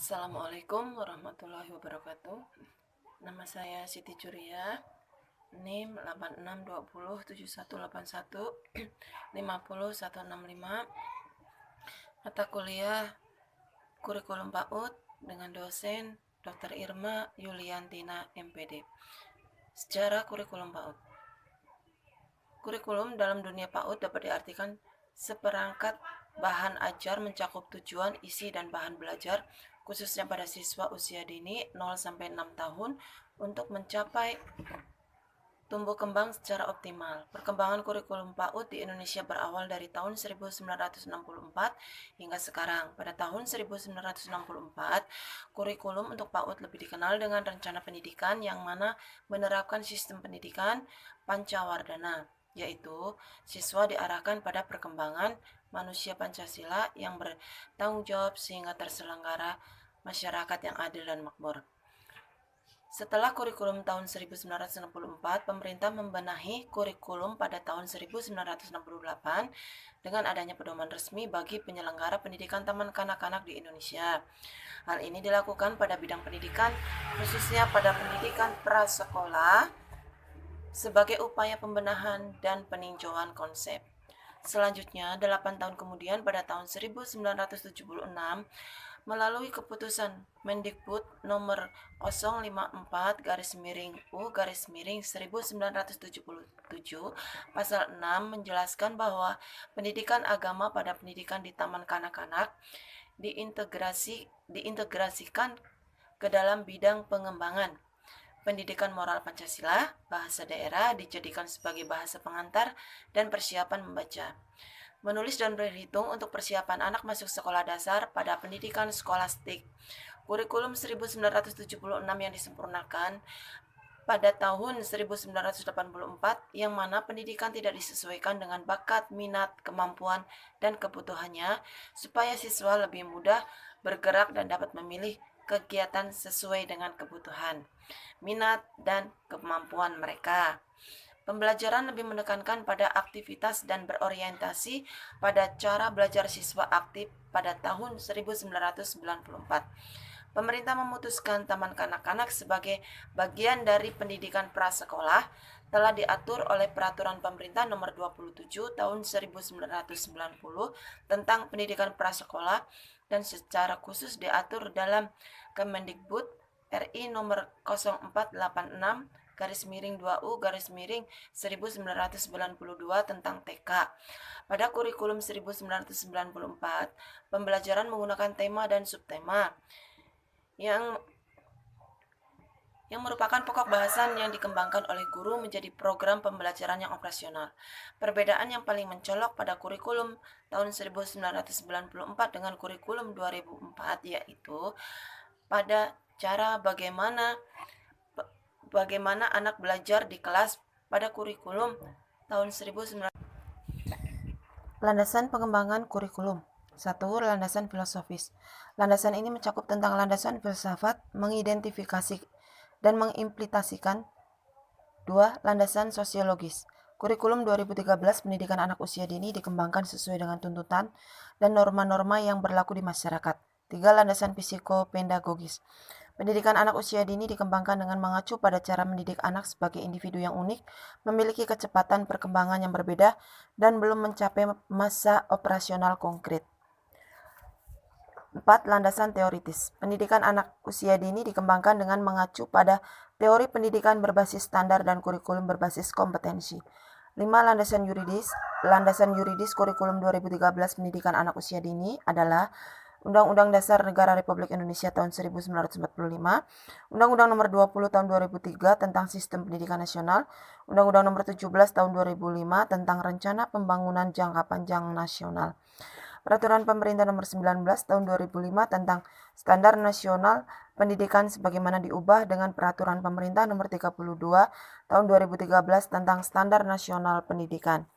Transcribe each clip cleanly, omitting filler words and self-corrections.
Assalamualaikum warahmatullahi wabarakatuh. Nama saya Siti Curia, NIM 86207181 mata kuliah kurikulum PAUD dengan dosen Dr. Irma Yuliantina MPD. Sejarah kurikulum PAUD. Kurikulum dalam dunia PAUD dapat diartikan seperangkat bahan ajar mencakup tujuan, isi, dan bahan belajar khususnya pada siswa usia dini 0-6 tahun untuk mencapai tumbuh kembang secara optimal. Perkembangan kurikulum PAUD di Indonesia berawal dari tahun 1964 hingga sekarang. Pada tahun 1964, kurikulum untuk PAUD lebih dikenal dengan rencana pendidikan yang mana menerapkan sistem pendidikan Pancawardhana, yaitu siswa diarahkan pada perkembangan manusia Pancasila yang bertanggung jawab sehingga terselenggara masyarakat yang adil dan makmur. Setelah kurikulum tahun 1964, pemerintah membenahi kurikulum pada tahun 1968 dengan adanya pedoman resmi bagi penyelenggara pendidikan taman kanak-kanak di Indonesia. Hal ini dilakukan pada bidang pendidikan, khususnya pada pendidikan prasekolah, sebagai upaya pembenahan dan peninjauan konsep. Selanjutnya, 8 tahun kemudian pada tahun 1976, melalui keputusan Mendikbud nomor 054-U-1977 pasal 6 menjelaskan bahwa pendidikan agama pada pendidikan di taman kanak-kanak diintegrasikan ke dalam bidang pengembangan pendidikan moral Pancasila. Bahasa daerah dijadikan sebagai bahasa pengantar dan persiapan membaca, menulis dan berhitung untuk persiapan anak masuk sekolah dasar pada pendidikan skolastik. Kurikulum 1976 yang disempurnakan pada tahun 1984 yang mana pendidikan tidak disesuaikan dengan bakat, minat, kemampuan, dan kebutuhannya supaya siswa lebih mudah bergerak dan dapat memilih kegiatan sesuai dengan kebutuhan, minat, dan kemampuan mereka. Pembelajaran lebih menekankan pada aktivitas dan berorientasi pada cara belajar siswa aktif pada tahun 1994. Pemerintah memutuskan taman kanak-kanak sebagai bagian dari pendidikan prasekolah telah diatur oleh Peraturan Pemerintah Nomor 27 Tahun 1990 tentang pendidikan prasekolah dan secara khusus diatur dalam Kemendikbud RI Nomor 0486-2U-1992 tentang TK. Pada kurikulum 1994, pembelajaran menggunakan tema dan subtema yang merupakan pokok bahasan yang dikembangkan oleh guru menjadi program pembelajaran yang operasional. Perbedaan yang paling mencolok pada kurikulum tahun 1994 dengan kurikulum 2004 yaitu pada cara bagaimana anak belajar di kelas pada kurikulum tahun 1900. Landasan pengembangan kurikulum. 1. Landasan filosofis. Landasan ini mencakup tentang landasan filsafat, mengidentifikasi dan mengimplementasikan. 2. Landasan sosiologis. Kurikulum 2013 pendidikan anak usia dini dikembangkan sesuai dengan tuntutan dan norma-norma yang berlaku di masyarakat. 3. Landasan psikopedagogis. Pendidikan anak usia dini dikembangkan dengan mengacu pada cara mendidik anak sebagai individu yang unik, memiliki kecepatan perkembangan yang berbeda, dan belum mencapai masa operasional konkret. 4. Landasan teoritis. Pendidikan anak usia dini dikembangkan dengan mengacu pada teori pendidikan berbasis standar dan kurikulum berbasis kompetensi. 5. Landasan yuridis. Landasan yuridis kurikulum 2013 pendidikan anak usia dini adalah Undang-Undang Dasar Negara Republik Indonesia tahun 1945, Undang-Undang Nomor 20 tahun 2003 tentang Sistem Pendidikan Nasional, Undang-Undang Nomor 17 tahun 2005 tentang Rencana Pembangunan Jangka Panjang Nasional, Peraturan Pemerintah Nomor 19 tahun 2005 tentang Standar Nasional Pendidikan sebagaimana diubah dengan Peraturan Pemerintah Nomor 32 tahun 2013 tentang Standar Nasional Pendidikan.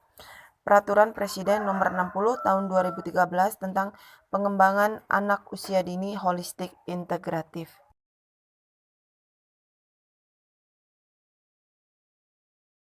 Peraturan Presiden Nomor 60 Tahun 2013 tentang pengembangan anak usia dini holistik integratif.